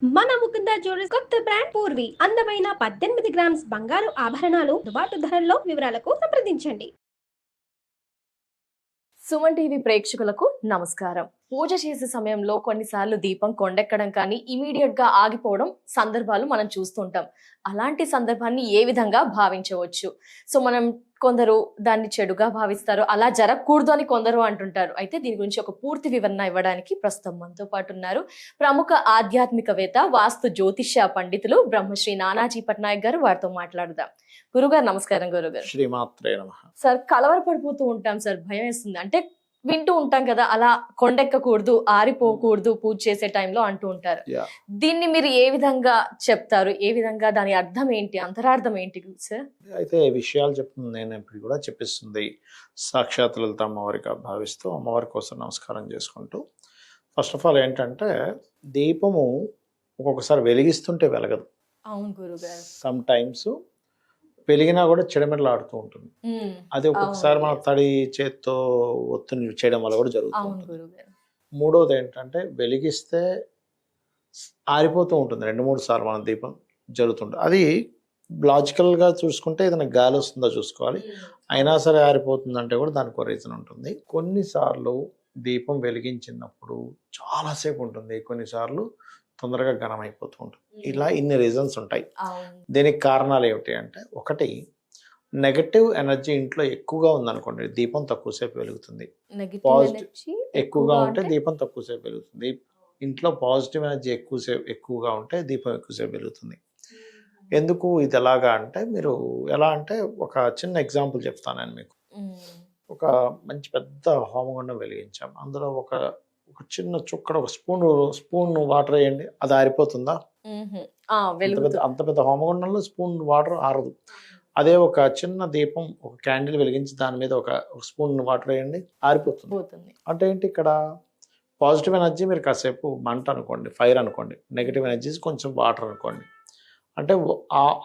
మన ముకుంద జ్యువెలర్స్ కొత్త బ్రాండ్ పూర్వి అందమైన 18 గ్రామ్స్ బంగారు ఆభరణాలు దుబాటు ధరల్లో వివరాలకు సంప్రదించండి. సుమన్ టీవీ ప్రేక్షకులకు నమస్కారం. పూజ చేసే సమయంలో కొన్నిసార్లు దీపం కొండెక్కడం కానీ ఇమీడియట్ గా ఆగిపోవడం సందర్భాలు మనం చూస్తుంటాం. అలాంటి సందర్భాన్ని ఏ విధంగా భావించవచ్చు? సో మనం కొందరు దాన్ని చెడుగా భావిస్తారు, అలా జరగకూడదు అని కొందరు అంటుంటారు. అయితే దీని గురించి ఒక పూర్తి వివరణ ఇవ్వడానికి ప్రస్తుతం మనతో పాటు ఉన్నారు ప్రముఖ ఆధ్యాత్మికవేత్త, వాస్తు జ్యోతిష్య పండితులు బ్రహ్మశ్రీ నానాజీ పట్నాయక్ గారు. వారితో మాట్లాడదాం. గురుగారు నమస్కారం. గురుగారు, శ్రీమాత్రే నమః. సార్, కలవరపడిపోతూ ఉంటాం సార్, భయం వేస్తుంది. అంటే వింటూ ఉంటాం కదా, అలా కొండెక్కకూడదు, ఆరిపోకూడదు పూజ చేసే టైంలో అంటూ ఉంటారు. దీన్ని మీరు ఏ విధంగా చెప్తారు? ఏ విధంగా దాని అర్థం ఏంటి, అంతరార్థం ఏంటి సార్? అయితే విషయాలు చెప్తుంది నేను ఇప్పుడు కూడా చెప్పిస్తుంది సాక్షాత్ లలిత అమ్మవారిగా భావిస్తూ అమ్మవారి కోసం నమస్కారం చేసుకుంటూ, ఫస్ట్ ఆఫ్ ఆల్ ఏంటంటే దీపము ఒక్కొక్కసారి వెలిగిస్తుంటే వెలగదు. అవును గురుగారు. సమ్ టైమ్స్ వెలిగినా కూడా చెడమెడలాడుతూ ఉంటుంది. అది ఒక్కొక్కసారి మన తడి చేత్తో ఒత్తిడి చేయడం వల్ల కూడా జరుగుతుంది. మూడోది ఏంటంటే వెలిగిస్తే ఆరిపోతూ ఉంటుంది 2-3 సార్లు మన దీపం జరుగుతుంటుంది. అది లాజికల్గా చూసుకుంటే ఏదైనా గాలి వస్తుందో చూసుకోవాలి. అయినా సరే ఆరిపోతుందంటే కూడా దానికి ఒక రీజన్ ఉంటుంది. కొన్నిసార్లు దీపం వెలిగించినప్పుడు చాలాసేపు ఉంటుంది, కొన్నిసార్లు తొందరగా ఘనం అయిపోతూ ఉంటుంది. ఇలా ఇన్ని రీజన్స్ ఉంటాయి. దీనికి కారణాలు ఏమిటి అంటే, ఒకటి నెగటివ్ ఎనర్జీ ఇంట్లో ఎక్కువగా ఉందనుకోండి దీపం తక్కువసేపు వెలుగుతుంది. పాజిటివ్ ఎక్కువగా ఉంటే దీపం తక్కువసేపు వెలుగుతుంది. ఇంట్లో పాజిటివ్ ఎనర్జీ ఎక్కువగా ఉంటే దీపం ఎక్కువసేపు వెలుగుతుంది. ఎందుకు ఇది ఎలాగా అంటే, మీరు ఎలా అంటే ఒక చిన్న ఎగ్జాంపుల్ చెప్తాను నేను మీకు. ఒక మంచి పెద్ద హోమగుండం వెలిగించాం. అందులో ఒక చిన్న చుక్కడ, ఒక స్పూన్ వాటర్ వేయండి, అది ఆరిపోతుందా? అంత పెద్ద హోమగుండంలో స్పూన్ వాటర్ ఆరదు. అదే ఒక చిన్న దీపం, ఒక క్యాండిల్ వెలిగించి దాని మీద ఒక స్పూన్ వాటర్ వేయండి, ఆరిపోతుంది. అంటే ఏంటి, ఇక్కడ పాజిటివ్ ఎనర్జీ మీరు కాసేపు మంట అనుకోండి, ఫైర్ అనుకోండి, నెగిటివ్ ఎనర్జీస్ కొంచెం వాటర్ అనుకోండి. అంటే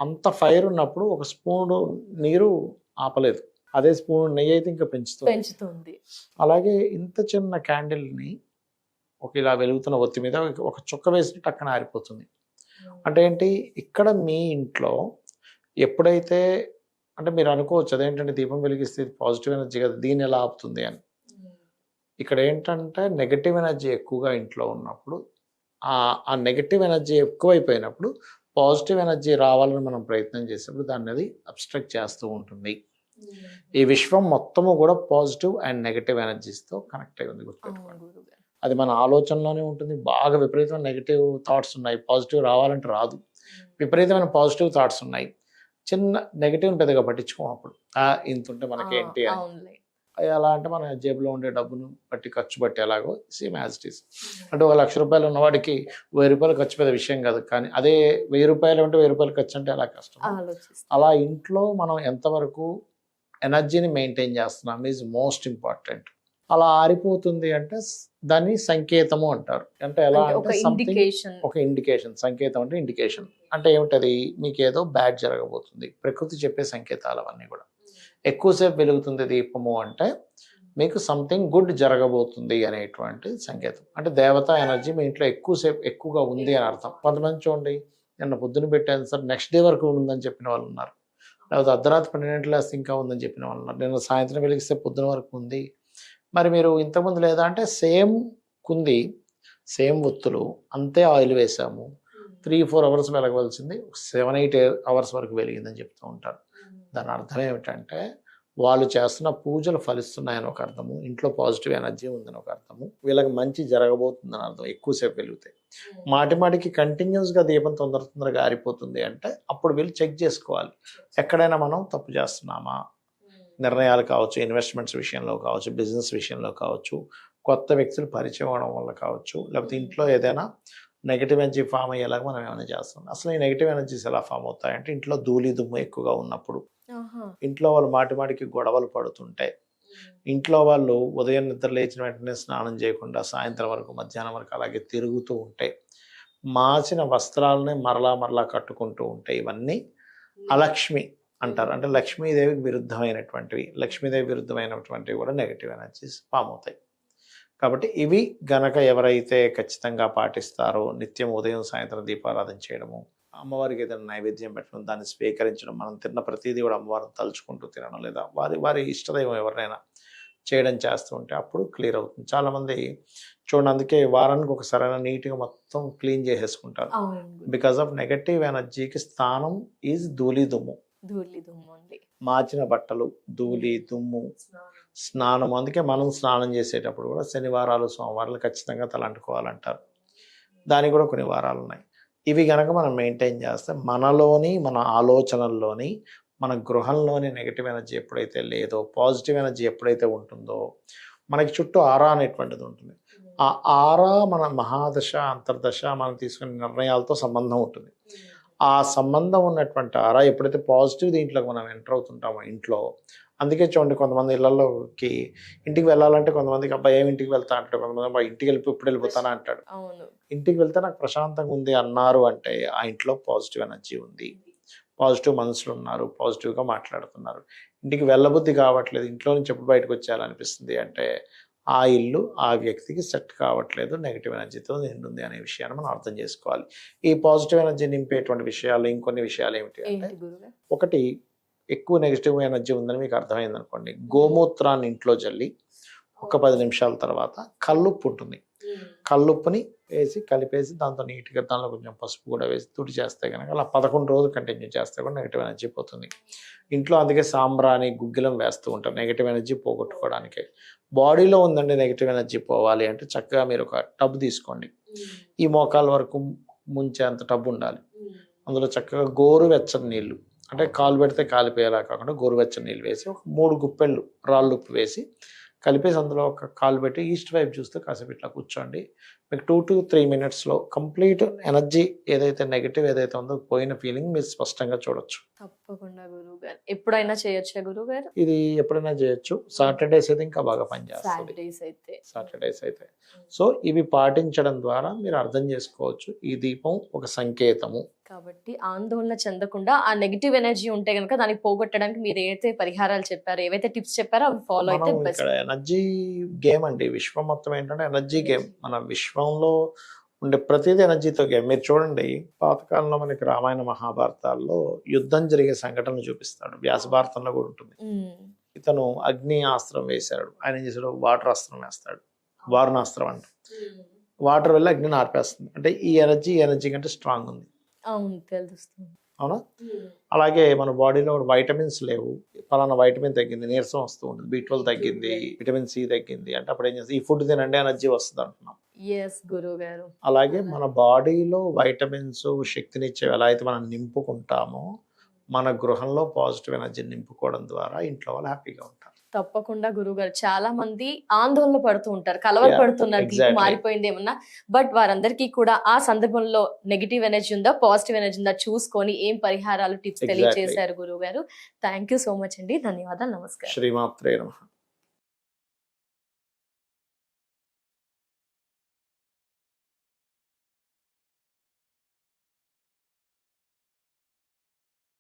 అంత ఫైర్ ఉన్నప్పుడు ఒక స్పూన్ నీరు ఆపలేదు, అదే స్పూన్ నెయ్యి అయితే ఇంకా పెంచుతుంది. అలాగే ఇంత చిన్న క్యాండిల్ని ఒక ఇలా వెలుగుతున్న ఒత్తి మీద ఒక చుక్క వేసి టక్కన ఆరిపోతుంది. అంటే ఏంటి, ఇక్కడ మీ ఇంట్లో ఎప్పుడైతే, అంటే మీరు అనుకోవచ్చు అదేంటంటే దీపం వెలిగిస్తే పాజిటివ్ ఎనర్జీ కదా, దీన్ని ఎలా ఆపుతుంది అని. ఇక్కడ ఏంటంటే నెగటివ్ ఎనర్జీ ఎక్కువగా ఇంట్లో ఉన్నప్పుడు, ఆ నెగటివ్ ఎనర్జీ ఎక్కువైపోయినప్పుడు పాజిటివ్ ఎనర్జీ రావాలని మనం ప్రయత్నం చేసేప్పుడు దాన్ని అది అబ్స్ట్రక్ట్ చేస్తూ ఉంటుంది. ఈ విశ్వం మొత్తము కూడా పాజిటివ్ అండ్ నెగటివ్ ఎనర్జీస్తో కనెక్ట్ అయి ఉంది. గుర్తుపెట్టుకోండి, అది మన ఆలోచనలోనే ఉంటుంది. బాగా విపరీతమైన నెగిటివ్ థాట్స్ ఉన్నాయి, పాజిటివ్ రావాలంటే రాదు. విపరీతమైన పాజిటివ్ థాట్స్ ఉన్నాయి, చిన్న నెగిటివ్ని పెద్దగా పట్టించుకోం. అప్పుడు ఇంత ఉంటే మనకేంటి అని. ఎలా అంటే మన జేబులో ఉండే డబ్బును బట్టి ఖర్చు బట్టి ఎలాగో సేమ్ యాజ్ ఇట్ ఈస్. అంటే 1,00,000 రూపాయలు ఉన్నవాడికి 1000 రూపాయలు ఖర్చు పెద్ద విషయం కాదు. కానీ అదే 1000 రూపాయలు అంటే 1000 రూపాయలు ఖర్చు అంటే ఎలా కష్టం. అలా ఇంట్లో మనం ఎంతవరకు ఎనర్జీని మెయింటైన్ చేస్తున్నాం ఈజ్ మోస్ట్ ఇంపార్టెంట్. అలా ఆరిపోతుంది అంటే దాన్ని సంకేతము అంటారు. అంటే ఎలా అంటే ఒక ఇండికేషన్. సంకేతం అంటే ఇండికేషన్. అంటే ఏమిటది, మీకు ఏదో బ్యాడ్ జరగబోతుంది. ప్రకృతి చెప్పే సంకేతాలు అవన్నీ కూడా. ఎక్కువసేపు వెలుగుతుంది దీపము అంటే మీకు సంథింగ్ గుడ్ జరగబోతుంది అనేటువంటి సంకేతం. అంటే దేవతా ఎనర్జీ మీ ఇంట్లో ఎక్కువగా ఉంది అని అర్థం. కొంతమంది చూడండి, నిన్న పొద్దున పెట్టాను సార్, నెక్స్ట్ డే వరకు ఉందని చెప్పిన వాళ్ళు ఉన్నారు. లేకపోతే అర్ధరాత్రి 12 ఇంకా ఉందని చెప్పిన వాళ్ళు ఉన్నారు. నిన్న సాయంత్రం వెలిగిస్తే పొద్దున వరకు ఉంది. మరి మీరు ఇంతకుముందు లేదా అంటే సేమ్ కుంది, సేమ్ ఒత్తులు, అంతే ఆయిల్ వేసాము, 3-4 అవర్స్ వెలగవలసింది 7-8 అవర్స్ వరకు వెలిగిందని చెప్తూ ఉంటారు. దాని అర్థం ఏమిటంటే వాళ్ళు చేస్తున్న పూజలు ఫలిస్తున్నాయని ఒక అర్థము, ఇంట్లో పాజిటివ్ ఎనర్జీ ఉందని ఒక అర్థము, వీళ్ళకి మంచి జరగబోతుందని అర్థం. ఎక్కువసేపు వెలుగుతాయి. మాటిమాటికి కంటిన్యూస్గా దీపం తొందరగా ఆరిపోతుంది అంటే అప్పుడు వీళ్ళు చెక్ చేసుకోవాలి, ఎక్కడైనా మనం తప్పు చేస్తున్నామా. నిర్ణయాలు కావచ్చు, ఇన్వెస్ట్మెంట్స్ విషయంలో కావచ్చు, బిజినెస్ విషయంలో కావచ్చు, కొత్త వ్యక్తులు పరిచయం అవడం వల్ల కావచ్చు, లేకపోతే ఇంట్లో ఏదైనా నెగిటివ్ ఎనర్జీ ఫామ్ అయ్యేలాగా మనం ఏమైనా చేస్తాం. అసలు ఈ నెగిటివ్ ఎనర్జీస్ ఎలా ఫామ్ అవుతాయంటే, ఇంట్లో ధూళి దుమ్ము ఎక్కువగా ఉన్నప్పుడు, ఇంట్లో వాళ్ళు మాటిమాటికి గొడవలు పడుతుంటాయి, ఇంట్లో వాళ్ళు ఉదయం నిద్ర లేచిన వెంటనే స్నానం చేయకుండా సాయంత్రం వరకు, మధ్యాహ్నం వరకు అలాగే తిరుగుతూ ఉంటాయి, మార్చిన వస్త్రాలని మరలా కట్టుకుంటూ ఉంటాయి. ఇవన్నీ అలక్ష్మి అంటారు. అంటే లక్ష్మీదేవికి విరుద్ధమైనటువంటివి. లక్ష్మీదేవి విరుద్ధమైనటువంటివి కూడా నెగిటివ్ ఎనర్జీస్ ఫామ్ అవుతాయి. కాబట్టి ఇవి గనక ఎవరైతే ఖచ్చితంగా పాటిస్తారో, నిత్యం ఉదయం సాయంత్రం దీపారాధన చేయడము, అమ్మవారికి ఏదైనా నైవేద్యం పెట్టడం, దాన్ని స్వీకరించడం, మనం తిన్న ప్రతిదీ కూడా అమ్మవారిని తలుచుకుంటూ తినడం, లేదా వారి ఇష్టదైవం ఎవరినైనా చేయడం చేస్తూ ఉంటే అప్పుడు క్లియర్ అవుతుంది. చాలామంది చూడండి, అందుకే వారానికి ఒకసారైనా నీట్గా మొత్తం క్లీన్ చేసేసుకుంటారు. బికాస్ ఆఫ్ నెగటివ్ ఎనర్జీకి స్థానం ఈజ్ ధూళి దుమ్ము. మార్చిన బట్టలు, ధూళి దుమ్ము, స్నానం. అందుకే మనం స్నానం చేసేటప్పుడు కూడా శనివారాలు సోమవారాలు ఖచ్చితంగా తలంటుకోవాలంటారు. దానికి కూడా కొన్ని వారాలు ఉన్నాయి. ఇవి కనుక మనం మెయింటైన్ చేస్తే మనలోని, మన ఆలోచనల్లోని, మన గృహంలోని నెగిటివ్ ఎనర్జీ ఎప్పుడైతే లేదో, పాజిటివ్ ఎనర్జీ ఎప్పుడైతే ఉంటుందో, మనకి చుట్టూ ఆరా అనేటువంటిది ఉంటుంది. ఆ ఆరా మన మహాదశ, అంతర్దశ, మనం తీసుకునే నిర్ణయాలతో సంబంధం ఉంటుంది. ఆ సంబంధం ఉన్నటువంటి ఆరా ఎప్పుడైతే పాజిటివ్ దీంట్లోకి మనం ఎంటర్ అవుతుంటామో ఇంట్లో, అందుకే చూడండి కొంతమంది ఇళ్లలోకి ఇంటికి వెళ్ళాలంటే కొంతమందికి అబ్బాయి ఏమి ఇంటికి వెళ్తా అంటాడు, కొంతమంది అబ్బాయి ఇంటికి ఇప్పుడు వెళ్ళిపోతానా అంటాడు. ఇంటికి వెళ్తే నాకు ప్రశాంతంగా ఉంది అన్నారు అంటే ఆ ఇంట్లో పాజిటివ్ ఎనర్జీ ఉంది, పాజిటివ్ మనసులు ఉన్నారు, పాజిటివ్గా మాట్లాడుతున్నారు. ఇంటికి వెళ్ళబుద్ధి కావట్లేదు, ఇంట్లో నుంచి ఎప్పుడు బయటకు వచ్చేయాలనిపిస్తుంది అంటే ఆ ఇల్లు ఆ వ్యక్తికి సెట్ కావట్లేదు, నెగిటివ్ ఎనర్జీతో నిండుంది అనే విషయాన్ని మనం అర్థం చేసుకోవాలి. ఈ పాజిటివ్ ఎనర్జీ నింపేటువంటి విషయాలు ఇంకొన్ని విషయాలు ఏమిటి అంటే, ఒకటి ఎక్కువ నెగిటివ్ ఎనర్జీ ఉందని మీకు అర్థమైంది అనుకోండి, గోమూత్రాన్ని ఇంట్లో జల్లి ఒక 10 నిమిషాల తర్వాత కల్లుప్పు ఉంటుంది, కల్లుప్పుని వేసి కలిపేసి దాంతో నీట్గా దానిలో కొంచెం పసుపు కూడా వేసి తుడి చేస్తే కనుక అలా 11 రోజులు కంటిన్యూ చేస్తే కూడా నెగిటివ్ ఎనర్జీ పోతుంది. ఇంట్లో అందుకే సాంబ్రాని, గుగ్గిలం వేస్తూ ఉంటారు నెగిటివ్ ఎనర్జీ పోగొట్టుకోవడానికి. బాడీలో ఉందండి నెగిటివ్ ఎనర్జీ పోవాలి అంటే చక్కగా మీరు ఒక టబ్ తీసుకోండి, ఈ మోకాల వరకు ముంచే అంత టబ్ ఉండాలి. అందులో చక్కగా గోరువెచ్చని నీళ్ళు, అంటే కాలు పెడితే కాలిపోయేలా కాకుండా గోరువెచ్చని నీళ్ళు వేసి ఒక 3 గుప్పెళ్ళు రాళ్ళు ఉప్పు వేసి కలిపేసి అందులో ఒక కాలు పెట్టి ఈస్ట్ వైపు చూస్తే కాసేపు ఇట్లా కూర్చోండి. మీకు 2 to 3 minutesలో కంప్లీట్ ఎనర్జీ ఏదైతే నెగిటివ్ ఏదైతే ఉందో పోయిన ఫీలింగ్ మీరు స్పష్టంగా చూడొచ్చు. తప్పకుండా గురువు గారు. ఎప్పుడైనా చేయొచ్చా గురువు గారు? ఇది ఎప్పుడైనా చేయొచ్చు. సాటర్డేస్ అయితే ఇంకా బాగా పనిచేస్తుంది. సాటర్డేస్ అయితే సో ఇవి పాటించడం ద్వారా మీరు అర్థం చేసుకోవచ్చు ఈ దీపం ఒక సంకేతము. కాబట్టి ఆందోళన చెందకుండా ఆ నెగిటివ్ ఎనర్జీ ఉంటే కనుక దాన్ని పోగొట్టడానికి మీరు ఏవైతే పరిహారాలు చెప్పారో, ఏవైతే టిప్స్ చెప్పారో అవి ఫాలో అయితే బెస్ట్. ఇక్కడ ఎనర్జీ గేమ్ అండి, విశ్వం మొత్తం ఏంటంటే ఎనర్జీ గేమ్. మన విశ్వంలో ఉండే ప్రతిదీ ఎనర్జీతో గేమ్. మీరు చూడండి, పాతకాలంలో మనకి రామాయణ మహాభారతాల్లో యుద్ధం జరిగే సంఘటనలు చూపిస్తాడు, వ్యాస భారతంలో కూడా ఉంటుంది. ఇతను అగ్ని అస్త్రం వేశాడు, ఆయన ఏం చేశాడు, వాటర్ అస్త్రం వేస్తాడు, వారుణాస్త్రం అంట. వాటర్ వెళ్ళి అగ్నిని ఆర్పేస్తుంది, అంటే ఈ ఎనర్జీ కంటే స్ట్రాంగ్ ఉంది. అవును, తెలుస్తుంది. అవునా? అలాగే మన బాడీలో వైటమిన్స్ లేవు, ఫలానా వైటమిన్ తగ్గింది, నీరసం వస్తూ ఉంటుంది, B12 తగ్గింది, విటమిన్ C తగ్గింది అంటే అప్పుడు ఏం చేస్తుంది, ఈ ఫుడ్ తినండి ఎనర్జీ వస్తుంది అంటున్నాం. గురువు గారు, అలాగే మన బాడీలో వైటమిన్స్ శక్తినిచ్చేవి ఎలా అయితే మనం నింపుకుంటామో, మన గృహంలో పాజిటివ్ ఎనర్జీ నింపుకోవడం ద్వారా ఇంట్లో వాళ్ళు హ్యాపీగా ఉంటారు. తప్పకుండా గురువు గారు. చాలా మంది ఆందోళన పడుతూ ఉంటారు, కలవర పడుతున్నారు, దీపం మారిపోయింది ఏమన్నా. బట్ వారందరికీ కూడా ఆ సందర్భంలో నెగిటివ్ ఎనర్జీ ఉందా, పాజిటివ్ ఎనర్జీ ఉందా చూసుకొని ఏం పరిహారాలు, టిప్స్ తెలియజేశారు గురువు గారు. థ్యాంక్ యూ సో మచ్ అండి. ధన్యవాదాలు. నమస్కారం. శ్రీమాత్రే నమః.